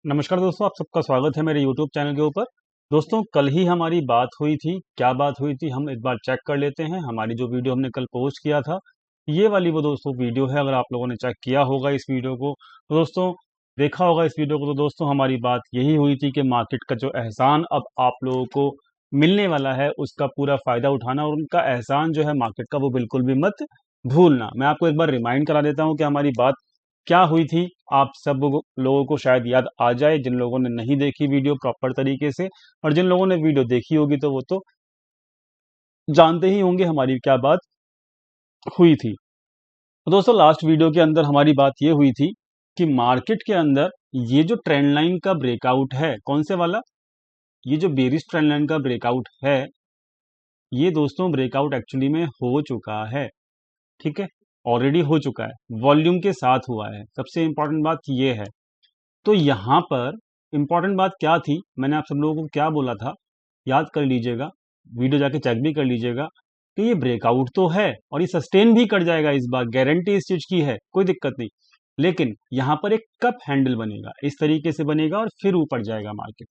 नमस्कार दोस्तों, आप सबका स्वागत है मेरे YouTube चैनल के ऊपर। दोस्तों, कल ही हमारी बात हुई थी। क्या बात हुई थी हम एक बार चेक कर लेते हैं। हमारी जो वीडियो हमने कल पोस्ट किया था, ये वाली वो दोस्तों वीडियो है। अगर आप लोगों ने चेक किया होगा इस वीडियो को तो दोस्तों, देखा होगा इस वीडियो को, तो दोस्तों हमारी बात यही हुई थी कि मार्केट का जो एहसान अब आप लोगों को मिलने वाला है उसका पूरा फायदा उठाना, और उनका एहसान जो है मार्केट का वो बिल्कुल भी मत भूलना। मैं आपको एक बार रिमाइंड करा देता हूँ कि हमारी बात क्या हुई थी। आप सब लोगों को शायद याद आ जाए, जिन लोगों ने नहीं देखी वीडियो प्रॉपर तरीके से, और जिन लोगों ने वीडियो देखी होगी तो वो तो जानते ही होंगे हमारी क्या बात हुई थी। तो दोस्तों, लास्ट वीडियो के अंदर हमारी बात ये हुई थी कि मार्केट के अंदर ये जो ट्रेंड लाइन का ब्रेकआउट है, कौन से वाला, ये जो बेरिश ट्रेंड लाइन का ब्रेकआउट है, ये दोस्तों ब्रेकआउट एक्चुअली में हो चुका है। ठीक है, ऑलरेडी हो चुका है, वॉल्यूम के साथ हुआ है। सबसे इंपॉर्टेंट बात ये है। तो यहाँ पर इंपॉर्टेंट बात क्या थी, मैंने आप सब लोगों को क्या बोला था, याद कर लीजिएगा, वीडियो जाके चेक भी कर लीजिएगा कि ये ब्रेकआउट तो है और ये सस्टेन भी कर जाएगा। इस बार गारंटी इस चीज की है, कोई दिक्कत नहीं। लेकिन यहाँ पर एक कप हैंडल बनेगा, इस तरीके से बनेगा और फिर ऊपर जाएगा मार्केट।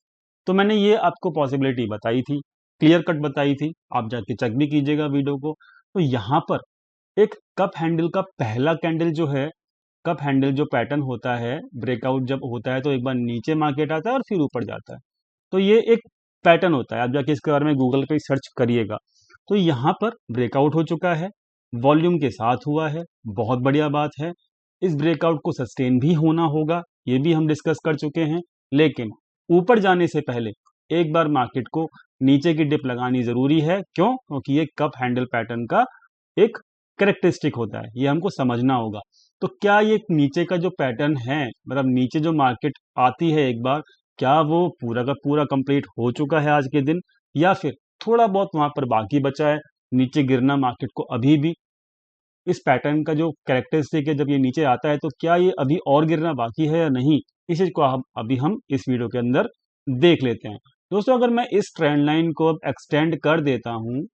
तो मैंने ये आपको पॉसिबिलिटी बताई थी, क्लियर कट बताई थी। आप जाके चेक भी कीजिएगा वीडियो को। तो यहाँ पर एक कप हैंडल का पहला कैंडल जो है, कप हैंडल जो पैटर्न होता है, ब्रेकआउट जब होता है तो एक बार नीचे मार्केट आता है और फिर ऊपर जाता है। तो ये एक पैटर्न होता है। आप जाके इसके बारे में गूगल पे सर्च करिएगा। तो यहाँ पर ब्रेकआउट हो चुका है, वॉल्यूम के साथ हुआ है, बहुत बढ़िया बात है। इस ब्रेकआउट को सस्टेन भी होना होगा, ये भी हम डिस्कस कर चुके हैं। लेकिन ऊपर जाने से पहले एक बार मार्केट को नीचे की डिप लगानी जरूरी है। क्यों? क्योंकि ये कप हैंडल पैटर्न का एक करेक्टरिस्टिक होता है, ये हमको समझना होगा। तो क्या ये नीचे का जो पैटर्न है, मतलब नीचे जो मार्केट आती है एक बार, क्या वो पूरा का पूरा कंप्लीट हो चुका है आज के दिन, या फिर थोड़ा बहुत वहां पर बाकी बचा है नीचे गिरना मार्केट को अभी भी? इस पैटर्न का जो कैरेक्टरिस्टिक है, जब ये नीचे आता है तो क्या ये अभी और गिरना बाकी है या नहीं, इस चीज को अभी हम इस वीडियो के अंदर देख लेते हैं। दोस्तों, अगर मैं इस ट्रेंड लाइन को अब एक्सटेंड कर देता हूं,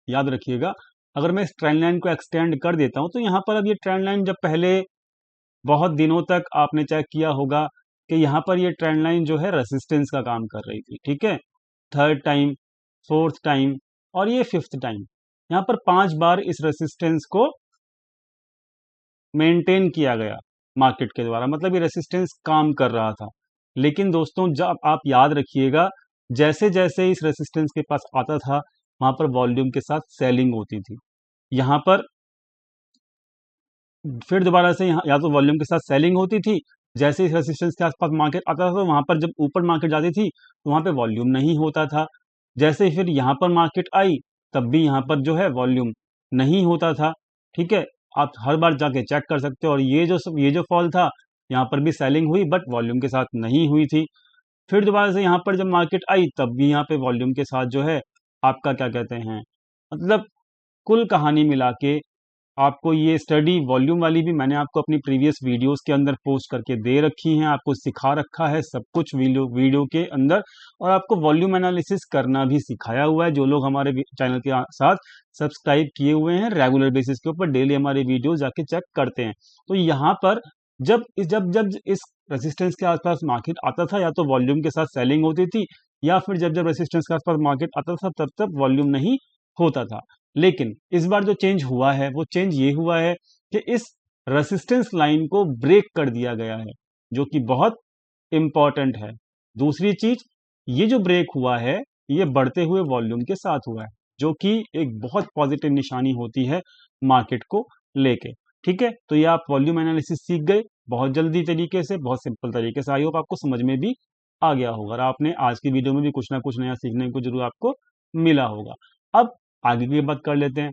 याद रखिएगा, अगर मैं इस ट्रेंड लाइन को एक्सटेंड कर देता हूं तो यहां पर अब ये ट्रेंड लाइन, जब पहले बहुत दिनों तक आपने चेक किया होगा कि यहां पर ये ट्रेंड लाइन जो है रेसिस्टेंस का काम कर रही थी। ठीक है, थर्ड टाइम, फोर्थ टाइम और ये फिफ्थ टाइम, यहां पर 5 बार इस रेसिस्टेंस को मेंटेन किया गया मार्केट के द्वारा, मतलब ये रेसिस्टेंस काम कर रहा था। लेकिन दोस्तों, जब आप याद रखिएगा, जैसे जैसे इस रेसिस्टेंस के पास आता था वहां पर वॉल्यूम के साथ सेलिंग होती थी। यहां पर फिर दोबारा से यहाँ या तो वॉल्यूम के साथ सेलिंग होती थी, जैसे इस रेसिस्टेंस के आसपास मार्केट आता था तो वहां पर जब ऊपर मार्केट जाती थी तो वहां पे वॉल्यूम नहीं होता था। जैसे फिर यहाँ पर मार्केट आई तब भी यहाँ पर जो है वॉल्यूम नहीं होता था। ठीक है, आप हर बार जाके चेक कर सकते हो। और ये जो फॉल था, यहाँ पर भी सेलिंग हुई बट वॉल्यूम के साथ नहीं हुई थी। फिर दोबारा से यहाँ पर जब मार्केट आई तब भी यहाँ पे वॉल्यूम के साथ जो है आपका क्या कहते हैं, मतलब कुल कहानी मिला के आपको ये स्टडी वॉल्यूम वाली भी मैंने आपको अपनी प्रीवियस वीडियोस के अंदर पोस्ट करके दे रखी हैं, आपको सिखा रखा है सब कुछ वीडियो के अंदर। और आपको वॉल्यूम एनालिसिस करना भी सिखाया हुआ है। जो लोग हमारे चैनल के साथ सब्सक्राइब किए हुए हैं, रेगुलर बेसिस के ऊपर डेली हमारे वीडियो जाके चेक करते हैं। तो यहाँ पर जब इस रेसिस्टेंस के आसपास मार्केट आता था, या तो वॉल्यूम के साथ सेलिंग होती थी, या फिर जब जब रेसिस्टेंस के आसपास मार्केट आता था तब तब वॉल्यूम नहीं होता था। लेकिन इस बार जो चेंज हुआ है वो चेंज ये हुआ है कि इस रेसिस्टेंस लाइन को ब्रेक कर दिया गया है, जो कि बहुत इंपॉर्टेंट है। दूसरी चीज, ये जो ब्रेक हुआ है ये बढ़ते हुए वॉल्यूम के साथ हुआ है, जो कि एक बहुत पॉजिटिव निशानी होती है मार्केट को लेके। ठीक है, तो ये आप वॉल्यूम एनालिसिस सीख गए बहुत जल्दी तरीके से, बहुत सिंपल तरीके से। आई होप आपको समझ में भी आ गया होगा और आपने आज की वीडियो में भी कुछ ना कुछ नया सीखने को जरूर आपको मिला होगा। अब आगे की बात कर लेते हैं।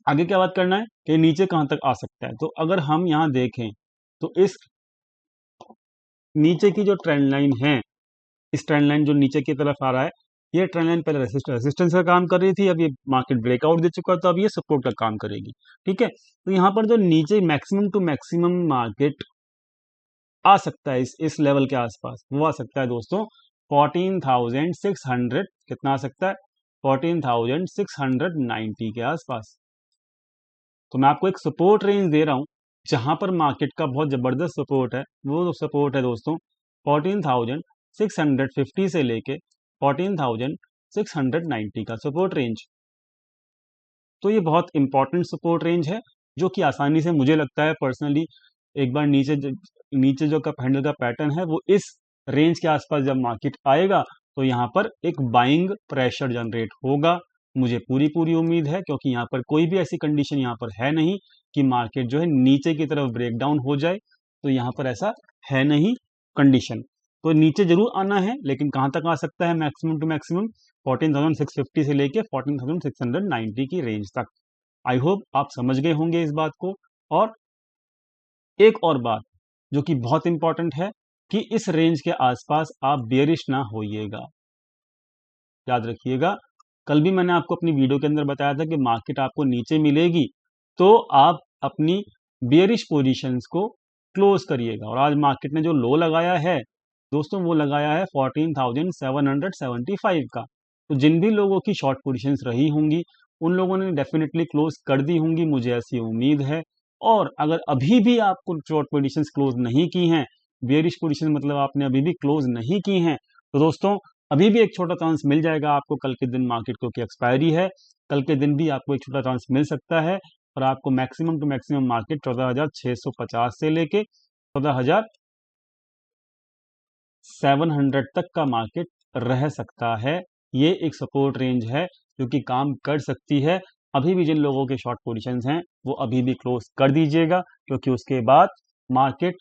आगे क्या बात करना है कि नीचे कहां तक आ सकता है। तो अगर हम यहां देखें तो इस नीचे की जो ट्रेंड लाइन है, इस ट्रेंड लाइन जो नीचे की तरफ आ रहा है, ये ट्रेंड लाइन पहले रेसिस्टेंस का काम कर रही थी, अब ये मार्केट ब्रेकआउट दे चुका है तो अब ये सपोर्ट का काम करेगी। ठीक है, तो यहाँ पर जो नीचे मैक्सिमम टू मैक्सिमम मार्केट आ सकता है इस लेवल के आसपास, वो आ सकता है दोस्तों 14,600, कितना आ सकता है, 14,690 के आसपास। तो मैं आपको एक सपोर्ट रेंज दे रहा हूं, जहां पर मार्केट का बहुत जबरदस्त सपोर्ट है, वो सपोर्ट है दोस्तों 14,650 से लेके 14,690 का सपोर्ट रेंज। तो ये बहुत इंपॉर्टेंट सपोर्ट रेंज है, जो कि आसानी से मुझे लगता है पर्सनली, एक बार नीचे जो कप हैंडल का पैटर्न है वो इस रेंज के आसपास जब मार्केट आएगा तो यहाँ पर एक बाइंग प्रेशर जनरेट होगा। मुझे पूरी पूरी उम्मीद है, क्योंकि यहाँ पर कोई भी ऐसी कंडीशन यहाँ पर है नहीं कि मार्केट जो है नीचे की तरफ ब्रेकडाउन हो जाए। तो यहाँ पर ऐसा है नहीं कंडीशन। तो नीचे जरूर आना है, लेकिन कहाँ तक आ सकता है मैक्सिमम टू मैक्सिमम 14,650 से लेके 14,690 की रेंज तक। आई होप आप समझ गए होंगे इस बात को। और एक और बात जो कि बहुत इंपॉर्टेंट है कि इस रेंज के आसपास आप बेयरिश ना होइएगा। याद रखिएगा, कल भी मैंने आपको अपनी वीडियो के अंदर बताया था कि मार्केट आपको नीचे मिलेगी तो आप अपनी बेयरिश पोजीशंस को क्लोज करिएगा। और आज मार्केट ने जो लो लगाया है दोस्तों, वो लगाया है 14,775 का। तो जिन भी लोगों की शॉर्ट पोजीशंस रही होंगी उन लोगों ने डेफिनेटली क्लोज कर दी होंगी, मुझे ऐसी उम्मीद है। और अगर अभी भी आपको शॉर्ट पोजीशंस क्लोज नहीं की हैं, बेयरिश पोजीशन मतलब आपने अभी भी क्लोज नहीं की हैं, तो दोस्तों अभी भी एक छोटा चांस मिल जाएगा आपको कल के दिन। मार्केट क्योंकि एक्सपायरी है, कल के दिन भी आपको एक छोटा चांस मिल सकता है और आपको मैक्सिमम टू मैक्सिमम मार्केट 14,650 से लेके 14,700 तक का मार्केट रह सकता है। ये एक सपोर्ट रेंज है जो कि काम कर सकती है। अभी भी जिन लोगों के शॉर्ट पोजीशंस हैं वो अभी भी क्लोज कर दीजिएगा, क्योंकि उसके बाद मार्केट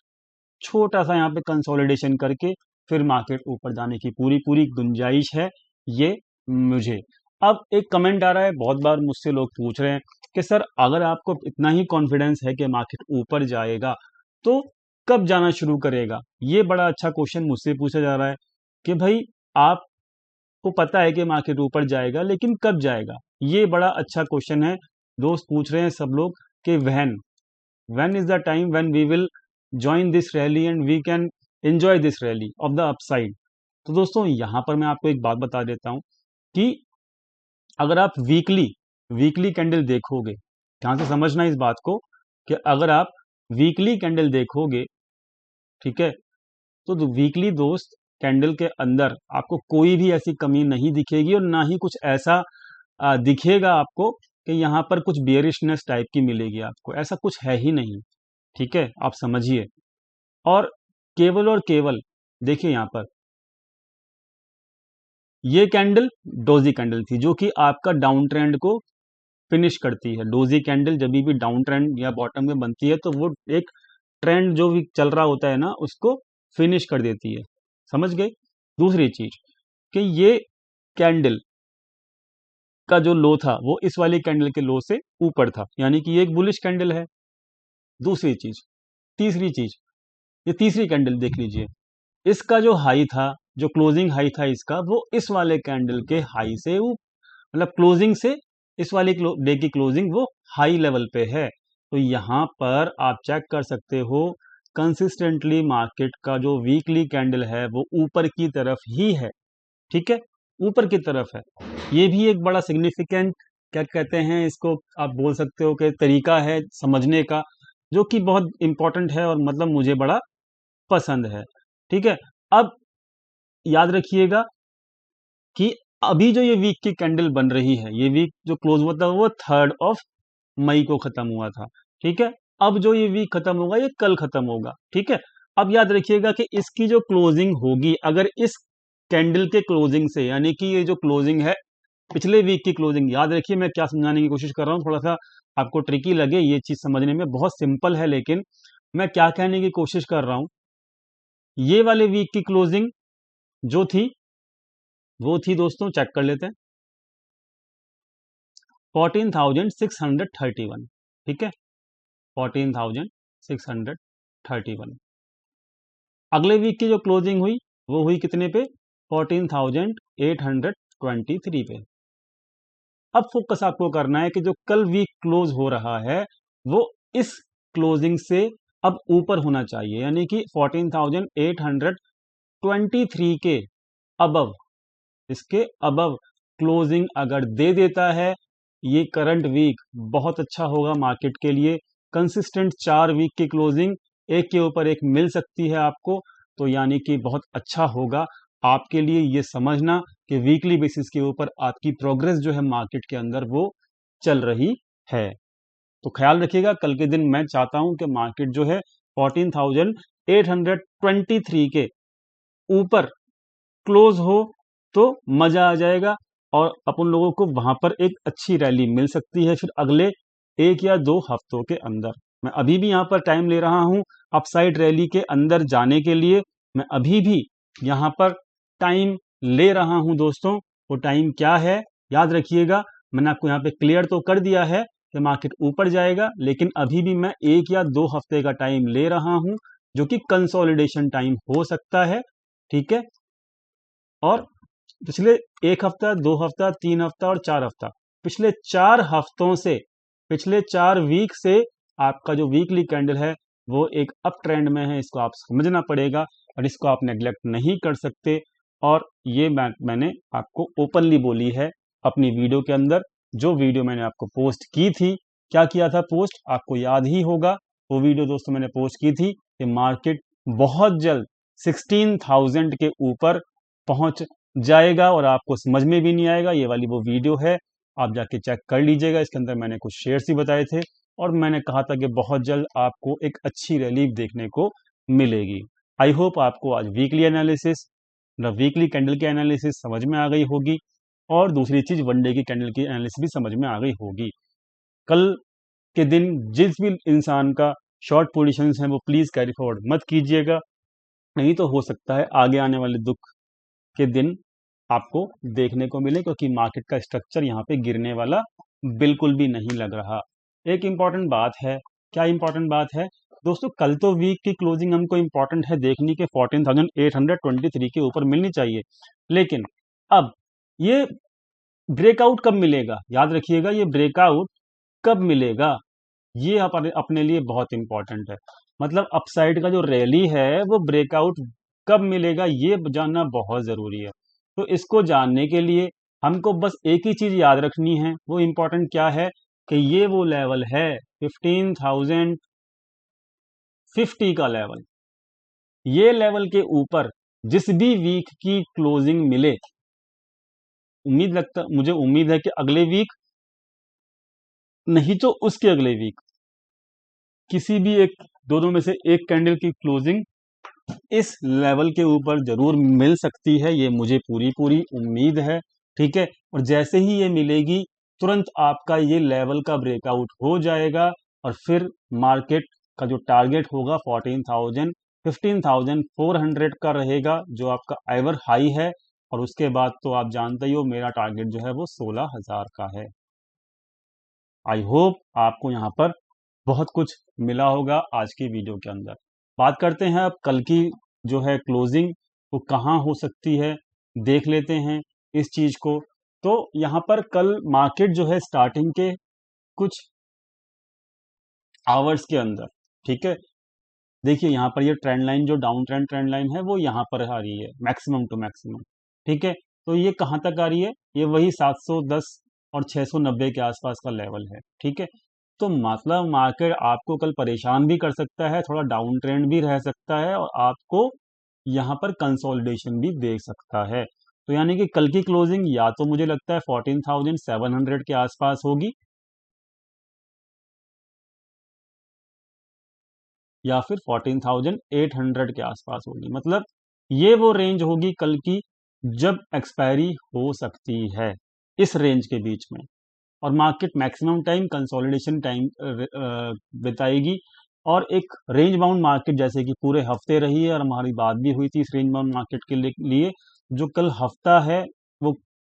छोटा सा यहाँ पे कंसोलिडेशन करके फिर मार्केट ऊपर जाने की पूरी पूरी गुंजाइश है ये मुझे। अब एक कमेंट आ रहा है, बहुत बार मुझसे लोग पूछ रहे हैं कि सर अगर आपको इतना ही कॉन्फिडेंस है कि मार्केट ऊपर जाएगा तो कब जाना शुरू करेगा। ये बड़ा अच्छा क्वेश्चन मुझसे पूछा जा रहा है कि भाई आपको पता है कि मार्केट ऊपर जाएगा लेकिन कब जाएगा। ये बड़ा अच्छा क्वेश्चन है। दोस्त पूछ रहे हैं सब लोग कि when is the time when we will join this rally and we can enjoy this rally of the upside. तो दोस्तों यहां पर मैं आपको एक बात बता देता हूं कि अगर आप वीकली कैंडल देखोगे, ध्यान से समझना इस बात को, कि अगर आप वीकली कैंडल देखोगे, ठीक है, तो वीकली दोस्त कैंडल के अंदर आपको कोई भी ऐसी कमी नहीं दिखेगी और ना ही कुछ ऐसा दिखेगा आपको कि यहां पर कुछ बेयरिशनेस टाइप की मिलेगी आपको। ऐसा कुछ है ही नहीं, ठीक है, आप समझिए। और केवल देखिए यहां पर ये कैंडल डोजी कैंडल थी जो कि आपका डाउन ट्रेंड को फिनिश करती है। डोजी कैंडल जब भी डाउन ट्रेंड या बॉटम में बनती है तो वो एक ट्रेंड जो भी चल रहा होता है ना उसको फिनिश कर देती है। समझ गए। दूसरी चीज कि ये कैंडल का जो लो था वो इस वाली कैंडल के लो से ऊपर था, यानी कि ये एक बुलिश कैंडल है। दूसरी चीज, तीसरी चीज, ये तीसरी कैंडल देख लीजिए, इसका जो हाई था, जो क्लोजिंग हाई था इसका, वो इस वाले कैंडल के हाई से मतलब क्लोजिंग से इस वाली डे की क्लोजिंग वो हाई लेवल पे है। तो यहां पर आप चेक कर सकते हो कंसिस्टेंटली मार्केट का जो वीकली कैंडल है वो ऊपर की तरफ ही है, ठीक है, ऊपर की तरफ है। ये भी एक बड़ा सिग्निफिकेंट, क्या कहते हैं इसको, आप बोल सकते हो कि तरीका है समझने का, जो कि बहुत इंपॉर्टेंट है और मतलब मुझे बड़ा पसंद है, ठीक है। अब याद रखिएगा कि अभी जो ये वीक की कैंडल बन रही है, ये वीक जो क्लोज हुआ था वो 3 मई को खत्म हुआ था, ठीक है। अब जो ये वीक खत्म होगा ये कल खत्म होगा, ठीक है। अब याद रखिएगा कि इसकी जो क्लोजिंग होगी, अगर इस कैंडल के क्लोजिंग से, यानी कि ये जो क्लोजिंग है पिछले वीक की क्लोजिंग, याद रखिए मैं क्या समझाने की कोशिश कर रहा हूं, थोड़ा सा आपको ट्रिकी लगे ये चीज समझने में, बहुत सिंपल है, लेकिन मैं क्या कहने की कोशिश कर रहा हूं, ये वाले वीक की क्लोजिंग जो थी वो थी दोस्तों, चेक कर लेते हैं, 14,631, ठीक है, 14,631। अगले वीक की जो क्लोजिंग हुई वो हुई कितने पे, 14,823 पे। अब फोकस आपको करना है कि जो कल वीक क्लोज हो रहा है वो इस क्लोजिंग से अब ऊपर होना चाहिए, यानी कि 14,823 के अबव, इसके अबव क्लोजिंग अगर दे देता है ये करंट वीक, बहुत अच्छा होगा मार्केट के लिए। कंसिस्टेंट 4 वीक की क्लोजिंग एक के ऊपर एक मिल सकती है आपको, तो यानी कि बहुत अच्छा होगा आपके लिए ये समझना कि वीकली बेसिस के ऊपर आपकी प्रोग्रेस जो है मार्केट के अंदर वो चल रही है। तो ख्याल रखिएगा, कल के दिन मैं चाहता हूं कि मार्केट जो है 14,823 के ऊपर क्लोज हो तो मजा आ जाएगा और अपन लोगों को वहां पर एक अच्छी रैली मिल सकती है फिर अगले 1 या 2 हफ्तों के अंदर। मैं अभी भी यहां पर टाइम ले रहा हूं अपसाइड रैली के अंदर जाने के लिए। मैं अभी भी यहां पर टाइम ले रहा हूं दोस्तों। वो टाइम क्या है याद रखिएगा, मैंने आपको यहां पे क्लियर तो कर दिया है कि मार्केट ऊपर जाएगा, लेकिन अभी भी मैं 1 या 2 हफ्ते का टाइम ले रहा हूं जो कि कंसोलिडेशन टाइम हो सकता है। ठीक है, और पिछले 1 हफ्ता, 2 हफ्ता, 3 हफ्ता और 4 हफ्ता, पिछले 4 हफ्तों से, पिछले 4 वीक से आपका जो वीकली कैंडल है वो एक अप ट्रेंड में है। इसको आप समझना पड़ेगा और इसको आप नेग्लेक्ट नहीं कर सकते। और ये मैंने आपको ओपनली बोली है अपनी वीडियो के अंदर। जो वीडियो मैंने आपको पोस्ट की थी, क्या किया था पोस्ट, आपको याद ही होगा। वो वीडियो दोस्तों मैंने पोस्ट की थी कि मार्केट बहुत जल्द 16,000 के ऊपर पहुंच जाएगा और आपको समझ में भी नहीं आएगा। ये वाली वो वीडियो है, आप जाके चेक कर लीजिएगा। इसके अंदर मैंने कुछ शेयर्स ही बताए थे और मैंने कहा था कि बहुत जल्द आपको एक अच्छी रैली देखने को मिलेगी। आई होप आपको आज वीकली एनालिसिस, वीकली कैंडल की एनालिसिस समझ में आ गई होगी और दूसरी चीज वनडे की कैंडल की एनालिसिस भी समझ में आ गई होगी। कल के दिन जिस भी इंसान का शॉर्ट पोजीशंस हैं वो प्लीज कैरी फॉरवर्ड मत कीजिएगा, नहीं तो हो सकता है आगे आने वाले दुख के दिन आपको देखने को मिले, क्योंकि मार्केट का स्ट्रक्चर यहाँ पे गिरने वाला बिल्कुल भी नहीं लग रहा। एक इंपॉर्टेंट बात है, क्या इंपॉर्टेंट बात है दोस्तों, कल तो वीक की क्लोजिंग हमको इंपॉर्टेंट है देखनी के 14,823 के ऊपर मिलनी चाहिए, लेकिन अब ये ब्रेकआउट कब मिलेगा, याद रखिएगा ये ब्रेकआउट कब मिलेगा ये अपने लिए बहुत इंपॉर्टेंट है। मतलब अपसाइड का जो रैली है वो ब्रेकआउट कब मिलेगा ये जानना बहुत जरूरी है। तो इसको जानने के लिए हमको बस एक ही चीज याद रखनी है, वो इंपॉर्टेंट क्या है कि ये वो लेवल है 15,050 का लेवल। ये लेवल के ऊपर जिस भी वीक की क्लोजिंग मिले, मुझे उम्मीद है कि अगले वीक, नहीं तो उसके अगले वीक, किसी भी एक दोनों में से एक कैंडल की क्लोजिंग इस लेवल के ऊपर जरूर मिल सकती है, ये मुझे पूरी पूरी उम्मीद है। ठीक है, और जैसे ही ये मिलेगी तुरंत आपका ये लेवल का ब्रेकआउट हो जाएगा और फिर मार्केट का जो टारगेट होगा 15,400 का रहेगा, जो आपका एवर हाई है। और उसके बाद तो आप जानते ही हो मेरा टारगेट जो है वो 16,000 का है। आई होप आपको यहाँ पर बहुत कुछ मिला होगा आज की वीडियो के अंदर। बात करते हैं अब कल की जो है क्लोजिंग वो कहाँ हो सकती है, देख लेते हैं इस चीज को। तो यहाँ पर कल मार्केट जो है स्टार्टिंग के कुछ आवर्स के अंदर, ठीक है, देखिए यहाँ पर ये ट्रेंड लाइन जो डाउन ट्रेंड लाइन है वो यहाँ पर आ रही है मैक्सिमम टू मैक्सिमम। ठीक है, तो ये कहाँ तक आ रही है, ये वही 710 और 690 के आसपास का लेवल है। ठीक है, तो मतलब मार्केट आपको कल परेशान भी कर सकता है, थोड़ा डाउन ट्रेंड भी रह सकता है और आपको यहाँ पर कंसोलिडेशन भी दे सकता है। तो यानी कि कल की क्लोजिंग या तो मुझे लगता है 14,700 के आसपास होगी या फिर 14,800 के आसपास होगी। मतलब ये वो रेंज होगी कल की जब एक्सपायरी हो सकती है, इस रेंज के बीच में। और market maximum time consolidation time बिताएगी और एक रेंज बाउंड मार्केट जैसे कि पूरे हफ्ते रही है और हमारी बात भी हुई थी इस रेंज बाउंड मार्केट के लिए जो कल हफ्ता है वो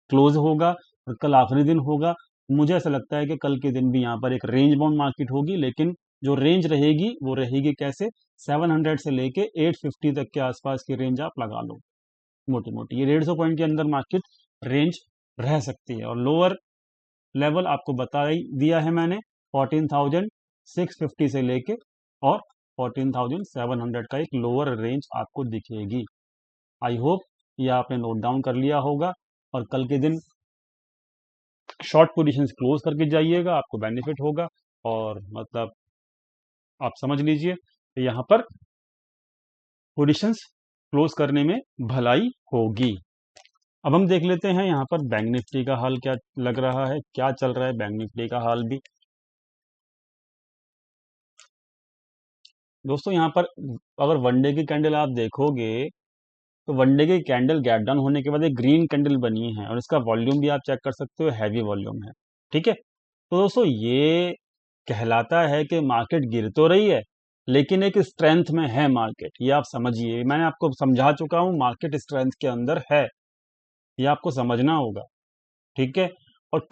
क्लोज होगा और कल आखिरी दिन होगा। मुझे ऐसा लगता है कि कल के दिन भी यहाँ पर एक रेंज बाउंड मार्केट होगी, लेकिन जो रेंज रहेगी वो रहेगी कैसे, 700 से लेके 850 तक के आसपास की रेंज आप लगा लो मोटी मोटी। ये 150 पॉइंट के अंदर मार्केट रेंज रह सकती है और लोअर लेवल आपको बता ही दिया है मैंने, 14,650 से लेके और 14,700 का एक लोअर रेंज आपको दिखेगी। आई होप ये आपने नोट डाउन कर लिया होगा और कल के दिन शॉर्ट पोजीशंस क्लोज करके जाइएगा, आपको बेनिफिट होगा। और मतलब आप समझ लीजिए, यहाँ पर पोजीशंस क्लोज करने में भलाई होगी। अब हम देख लेते हैं यहाँ पर बैंक निफ्टी का हाल क्या लग रहा है, क्या चल रहा है बैंक निफ्टी का हाल भी। दोस्तों यहाँ पर अगर वनडे की कैंडल आप देखोगे तो वनडे की कैंडल गैप डाउन होने के बाद एक ग्रीन कैंडल बनी है और इसका वॉल्यूम भी आप चेक कर सकते हो, हैवी वॉल्यूम है। ठीक है, तो दोस्तों ये कहलाता है कि मार्केट गिर तो रही है लेकिन एक स्ट्रेंथ में है मार्केट, ये आप समझिए। मैंने आपको समझा चुका हूं, मार्केट स्ट्रेंथ के अंदर है, ये आपको समझना होगा। ठीक है, और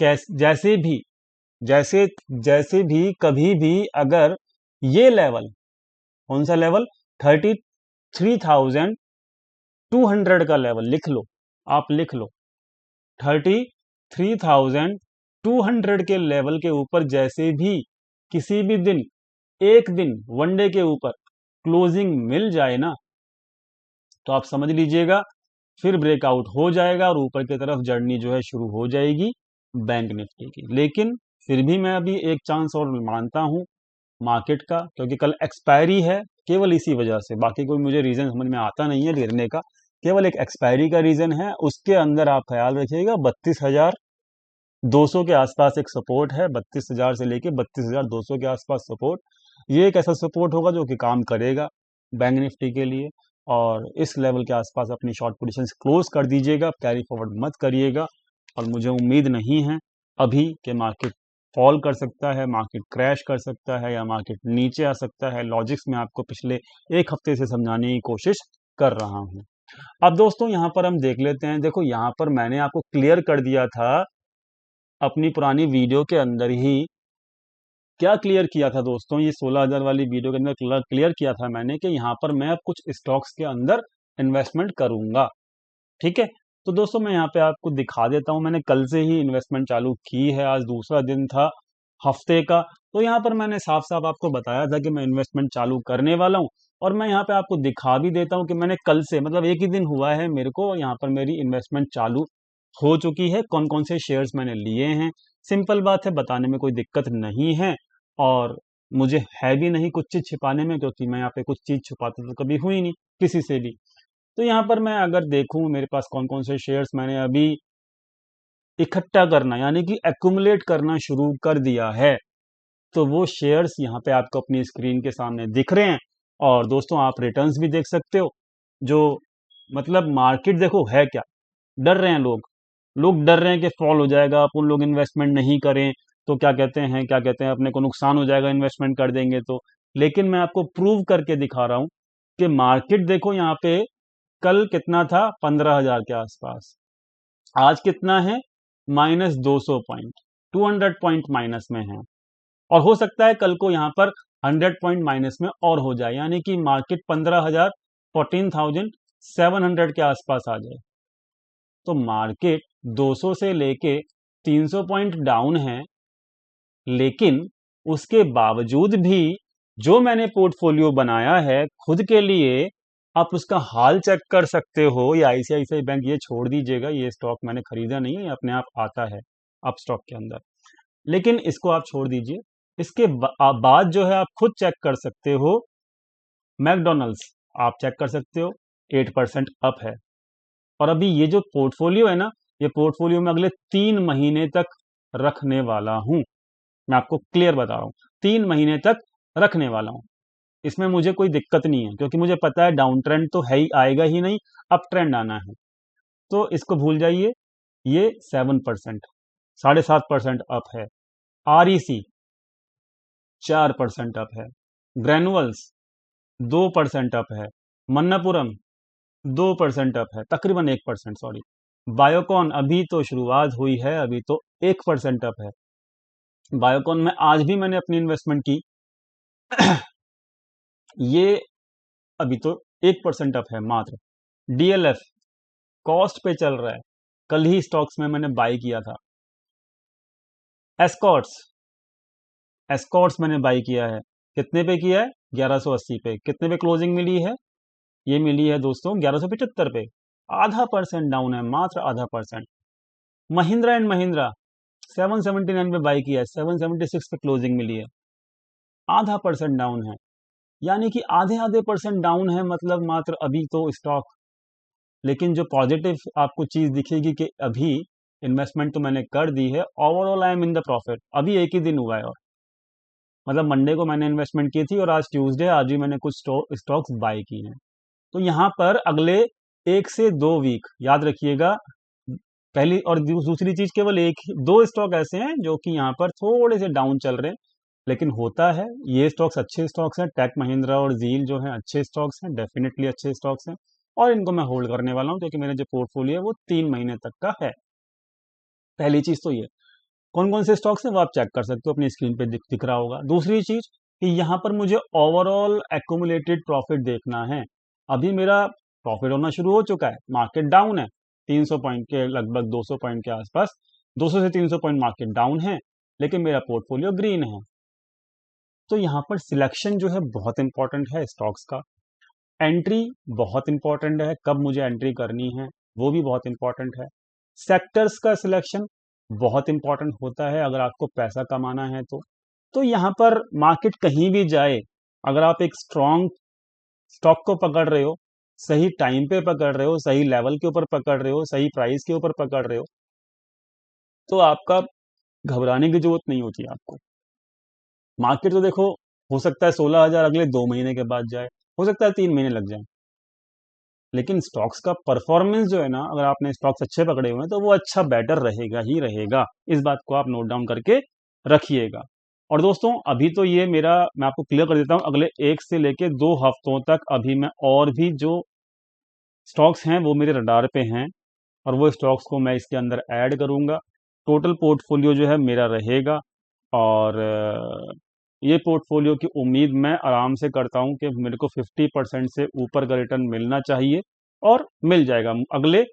जैसे जैसे भी कभी भी अगर ये लेवल, कौन सा लेवल, 33,200 का लेवल लिख लो, आप लिख लो, 33,200 के लेवल के ऊपर जैसे भी किसी भी दिन, एक दिन वनडे के ऊपर क्लोजिंग मिल जाए ना, तो आप समझ लीजिएगा फिर ब्रेकआउट हो जाएगा और ऊपर की तरफ जर्नी जो है शुरू हो जाएगी बैंक निफ्टी की। लेकिन फिर भी मैं अभी एक चांस और मानता हूं मार्केट का, क्योंकि कल एक्सपायरी है, केवल इसी वजह से, बाकी कोई मुझे रीजन समझ में आता नहीं है गिरने का, केवल एक एक्सपायरी का रीजन है। उसके अंदर आप ख्याल रखिएगा 32,200 के आसपास एक सपोर्ट है, 32,000 से लेके 32,200 के आसपास सपोर्ट। ये एक ऐसा सपोर्ट होगा जो कि काम करेगा बैंक निफ्टी के लिए, और इस लेवल के आसपास अपनी शॉर्ट पोजीशंस क्लोज कर दीजिएगा, कैरी फॉरवर्ड मत करिएगा। और मुझे उम्मीद नहीं है अभी कि मार्केट फॉल कर सकता है, मार्केट क्रैश कर सकता है या मार्केट नीचे आ सकता है। लॉजिक्स में आपको पिछले एक हफ्ते से समझाने की कोशिश कर रहा हूं। अब दोस्तों यहाँ पर हम देख लेते हैं, देखो यहाँ पर मैंने आपको क्लियर कर दिया था अपनी पुरानी वीडियो के अंदर ही। क्या क्लियर किया था दोस्तों, ये 16,000 वाली वीडियो के अंदर क्लियर किया था मैंने कि यहाँ पर मैं अब कुछ स्टॉक्स के अंदर इन्वेस्टमेंट करूंगा। ठीक है, तो दोस्तों मैं यहाँ पे आपको दिखा देता हूँ, मैंने कल से ही इन्वेस्टमेंट चालू की है, आज दूसरा दिन था हफ्ते का। तो यहाँ पर मैंने साफ साफ आपको बताया था कि मैं इन्वेस्टमेंट चालू करने वाला हूँ, और मैं यहाँ पे आपको दिखा भी देता हूँ कि मैंने कल से, मतलब एक ही दिन हुआ है मेरे को, यहाँ पर मेरी इन्वेस्टमेंट चालू हो चुकी है, कौन कौन से शेयर्स मैंने लिए हैं। सिंपल बात है, बताने में कोई दिक्कत नहीं है, और मुझे है भी नहीं कुछ चीज़ छिपाने में, क्योंकि मैं यहाँ पे कुछ चीज़ छुपाता तो कभी हुई नहीं किसी से भी। तो यहाँ पर मैं अगर देखूं मेरे पास कौन कौन से शेयर्स मैंने अभी इकट्ठा करना, यानी कि एक्यूमुलेट करना शुरू कर दिया है, तो वो शेयर्स यहाँ पे आपको अपनी स्क्रीन के सामने दिख रहे हैं। और दोस्तों आप रिटर्न्स भी देख सकते हो, जो मतलब मार्केट देखो है क्या, डर रहे हैं लोग डर रहे हैं कि फॉल हो जाएगा, अपन लोग इन्वेस्टमेंट नहीं करें तो क्या कहते हैं अपने को नुकसान हो जाएगा इन्वेस्टमेंट कर देंगे तो। लेकिन मैं आपको प्रूव करके दिखा रहा हूं कि मार्केट देखो यहाँ पे कल कितना था, 15,000 के आसपास, आज कितना है, -200 पॉइंट, 200 पॉइंट माइनस में है। और हो सकता है कल को यहाँ पर 100 पॉइंट माइनस में और हो जाए, यानी कि मार्केट 15,000, 14,700 के आसपास आ जाए। तो मार्केट 200 से लेके 300 पॉइंट डाउन है, लेकिन उसके बावजूद भी जो मैंने पोर्टफोलियो बनाया है खुद के लिए, आप उसका हाल चेक कर सकते हो। ये आईसीआईसीआई बैंक, ये छोड़ दीजिएगा, ये स्टॉक मैंने खरीदा नहीं है, ये अपने आप आता है अप स्टॉक के अंदर, लेकिन इसको आप छोड़ दीजिए। इसके बाद जो है आप खुद चेक कर सकते हो, मैकडोनल्ड्स आप चेक कर सकते हो, 8% अप है। और अभी ये जो पोर्टफोलियो है ना, ये पोर्टफोलियो में अगले 3 महीने तक रखने वाला हूं, मैं आपको क्लियर बता रहा हूं, 3 महीने तक रखने वाला हूं। इसमें मुझे कोई दिक्कत नहीं है, क्योंकि मुझे पता है डाउन ट्रेंड तो है ही, आएगा ही नहीं, अप ट्रेंड आना है। तो इसको भूल जाइए। ये 7%, 7.5% अप है। आरईसी 4% अप है। ग्रेनुअल्स 2% अप है। मन्नापुरम 2% अप है, तकरीबन 1%, सॉरी। बायोकॉन अभी तो शुरुआत हुई है, अभी तो 1% अप है। बायोकॉन में आज भी मैंने अपनी इन्वेस्टमेंट की ये अभी तो 1% अप है मात्र। डीएलएफ कॉस्ट पे चल रहा है, कल ही स्टॉक्स में मैंने बाई किया था। एस्कॉर्ट्स एस्कॉर्ट्स मैंने बाई किया है, कितने पे किया है, 1180 पे। कितने पे क्लोजिंग मिली है, ये मिली है दोस्तों 1175 पे, ½ % डाउन है, मात्र ½ %। महिंद्रा एंड महिंद्रा 779 पे बाई किया है, 776 पे क्लोजिंग मिली है। आधा परसेंट डाउन है, यानी कि आधे आधे परसेंट डाउन है, मतलब मात्र अभी तो स्टॉक। लेकिन जो पॉजिटिव आपको चीज़ दिखेगी कि अभी इन्वेस्टमेंट तो मैंने कर दी है, overall I am in the profit. अभी एक ही दिन हुआ है, और मतलब मंडे को मैंने इन्वेस्टमेंट की थी और आज ट्यूसडे, आज भी मैंने कुछ स्टॉक्स बाय की हैं। तो यहाँ पर अगले 1 से 2 वीक याद रखिएगा। पहली और दूसरी चीज, केवल एक दो स्टॉक ऐसे हैं जो कि यहाँ पर थोड़े से डाउन चल रहे हैं, लेकिन होता है। ये स्टॉक्स अच्छे स्टॉक्स हैं, टेक महिंद्रा और जील जो हैं अच्छे स्टॉक्स हैं, डेफिनेटली अच्छे स्टॉक्स हैं, और इनको मैं होल्ड करने वाला हूँ क्योंकि मेरा जो पोर्टफोलियो है वो 3 महीने तक का है। पहली चीज तो ये, कौन कौन से स्टॉक्स हैं वो आप चेक कर सकते हो, अपनी स्क्रीन पे दिख रहा होगा। दूसरी चीज कि यहाँ पर मुझे ओवरऑल एक्यूमुलेटेड प्रॉफिट देखना है। अभी मेरा प्रॉफिट होना शुरू हो चुका है, मार्केट डाउन है 300 पॉइंट के लगभग, 200 पॉइंट के आसपास, 200 से 300 पॉइंट मार्केट डाउन है, लेकिन मेरा पोर्टफोलियो ग्रीन है। तो यहाँ पर सिलेक्शन जो है बहुत इंपॉर्टेंट है स्टॉक्स का। एंट्री बहुत इंपॉर्टेंट है, कब मुझे एंट्री करनी है वो भी बहुत इंपॉर्टेंट है। सेक्टर्स का सिलेक्शन बहुत इंपॉर्टेंट होता है अगर आपको पैसा कमाना है तो यहाँ पर मार्केट कहीं भी जाए, अगर आप एक स्ट्रॉन्ग स्टॉक को पकड़ रहे हो, सही टाइम पे पकड़ रहे हो, सही लेवल के ऊपर पकड़ रहे हो, सही प्राइस के ऊपर पकड़ रहे हो, तो आपका घबराने की जरूरत नहीं होती आपको। मार्केट तो देखो, हो सकता है 16,000 अगले 2 महीने के बाद जाए, हो सकता है 3 महीने लग जाए, लेकिन स्टॉक्स का परफॉर्मेंस जो है ना, अगर आपने स्टॉक्स अच्छे पकड़े हुए हैं तो वो अच्छा बेटर रहेगा ही रहेगा। इस बात को आप नोट डाउन करके रखिएगा। और दोस्तों, अभी तो ये मेरा, मैं आपको क्लियर कर देता हूं, अगले 1 से लेके 2 हफ्तों तक अभी मैं और भी जो स्टॉक्स हैं वो मेरे रडार पे हैं, और वो स्टॉक्स को मैं इसके अंदर ऐड करूंगा। टोटल पोर्टफोलियो जो है मेरा रहेगा, और ये पोर्टफोलियो की उम्मीद मैं आराम से करता हूं कि मेरे को 50% से ऊपर का रिटर्न मिलना चाहिए, और मिल जाएगा अगले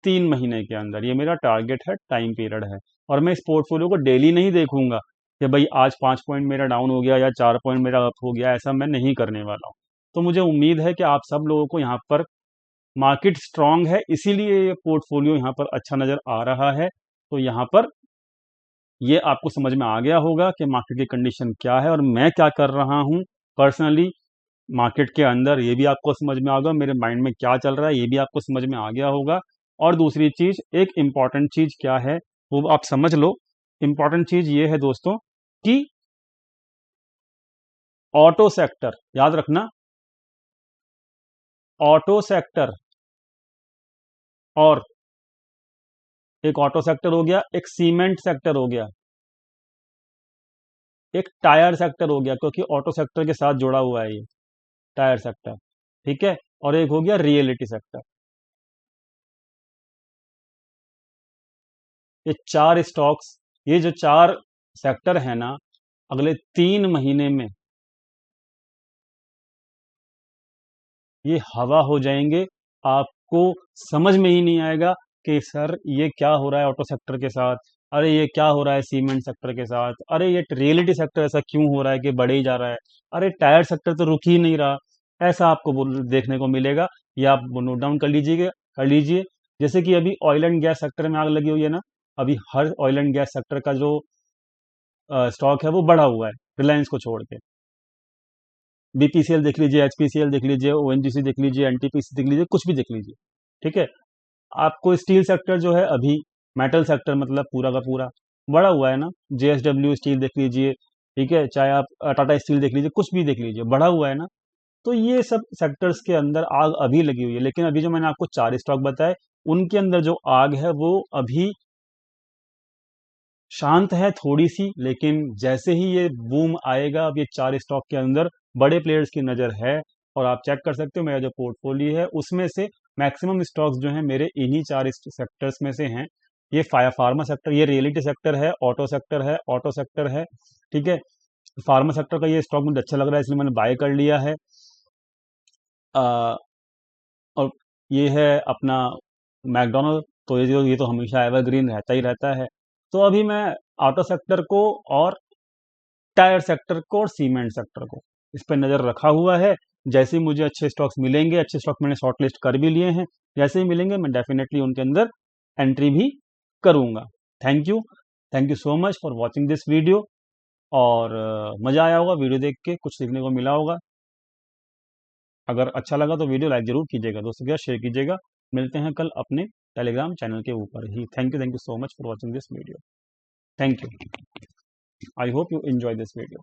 3 महीने के अंदर। ये मेरा टारगेट है, टाइम पीरियड है। और मैं इस पोर्टफोलियो को डेली नहीं देखूंगा कि भाई आज 5 पॉइंट मेरा डाउन हो गया या 4 पॉइंट मेरा अप हो गया, ऐसा मैं नहीं करने वाला हूँ। तो मुझे उम्मीद है कि आप सब लोगों को यहाँ पर मार्केट स्ट्रांग है, इसीलिए ये पोर्टफोलियो यहाँ पर अच्छा नज़र आ रहा है। तो यहाँ पर ये आपको समझ में आ गया होगा कि मार्केट की कंडीशन क्या है और मैं क्या कर रहा हूँ पर्सनली मार्केट के अंदर। ये भी आपको समझ में आ गया, मेरे माइंड में क्या चल रहा है ये भी आपको समझ में आ गया होगा। और दूसरी चीज़, एक इम्पॉर्टेंट चीज़ क्या है वो आप समझ लो। इम्पॉर्टेंट चीज़ ये है दोस्तों कि ऑटो सेक्टर, याद रखना, ऑटो सेक्टर, और एक ऑटो सेक्टर हो गया, एक सीमेंट सेक्टर हो गया, एक टायर सेक्टर हो गया, क्योंकि ऑटो सेक्टर के साथ जुड़ा हुआ है ये टायर सेक्टर, ठीक है। और एक हो गया रियलिटी सेक्टर। ये 4 स्टॉक्स, ये जो 4 सेक्टर है ना, अगले 3 महीने में ये हवा हो जाएंगे। आपको समझ में ही नहीं आएगा कि सर ये क्या हो रहा है ऑटो सेक्टर के साथ, अरे ये क्या हो रहा है सीमेंट सेक्टर के साथ, अरे ये रियलिटी सेक्टर ऐसा क्यों हो रहा है कि बढ़े ही जा रहा है, अरे टायर सेक्टर तो रुक ही नहीं रहा। ऐसा आपको देखने को मिलेगा। या आप नोट डाउन कर लीजिए। जैसे कि अभी ऑयल एंड गैस सेक्टर में आग लगी हुई है ना, अभी हर ऑयल एंड गैस सेक्टर का जो स्टॉक है वो बढ़ा हुआ है, रिलायंस को छोड़ के। बीपीसीएल देख लीजिए, एचपीसीएल देख लीजिए, ओएनजीसी देख लीजिए, एनटीपीसी देख लीजिए, कुछ भी देख लीजिए, ठीक है। आपको स्टील सेक्टर जो है अभी, मेटल सेक्टर मतलब पूरा का पूरा बढ़ा हुआ है ना, जेएसडब्ल्यू स्टील देख लीजिए, ठीक है, चाहे आप टाटा स्टील देख लीजिए, कुछ भी देख लीजिए, बढ़ा हुआ है ना। तो ये सब सेक्टर्स के अंदर आग अभी लगी हुई है, लेकिन अभी जो मैंने आपको 4 स्टॉक बताए उनके अंदर जो आग है वो अभी शांत है थोड़ी सी, लेकिन जैसे ही ये बूम आएगा, अब ये 4 स्टॉक के अंदर बड़े प्लेयर्स की नज़र है। और आप चेक कर सकते हो मेरा जो पोर्टफोलियो है उसमें से मैक्सिमम स्टॉक्स जो हैं मेरे इन्हीं 4 सेक्टर्स में से हैं। ये फार्मा सेक्टर, ये रियलिटी सेक्टर है, ऑटो सेक्टर है, ठीक है। फार्मा सेक्टर का ये स्टॉक मुझे अच्छा लग रहा है इसलिए मैंने बाय कर लिया है। आ, और ये है अपना मैकडोनल्ड, तो ये तो हमेशा एवरग्रीन रहता ही रहता है। तो अभी मैं ऑटो सेक्टर को और टायर सेक्टर को और सीमेंट सेक्टर को इस पर नज़र रखा हुआ है। जैसे ही मुझे अच्छे स्टॉक्स मिलेंगे, अच्छे स्टॉक मैंने शॉर्ट लिस्ट कर भी लिए हैं, जैसे ही मिलेंगे मैं डेफिनेटली उनके अंदर एंट्री भी करूंगा। Thank you so much for watching this video. और मज़ा आया होगा वीडियो देख के, कुछ सीखने को मिला होगा। अगर अच्छा लगा तो वीडियो लाइक ज़रूर कीजिएगा, दोस्तों के साथ शेयर कीजिएगा। मिलते हैं कल अपने टेलीग्राम चैनल के ऊपर ही। Thank you so much for watching this video. Thank you. I hope you enjoy this video.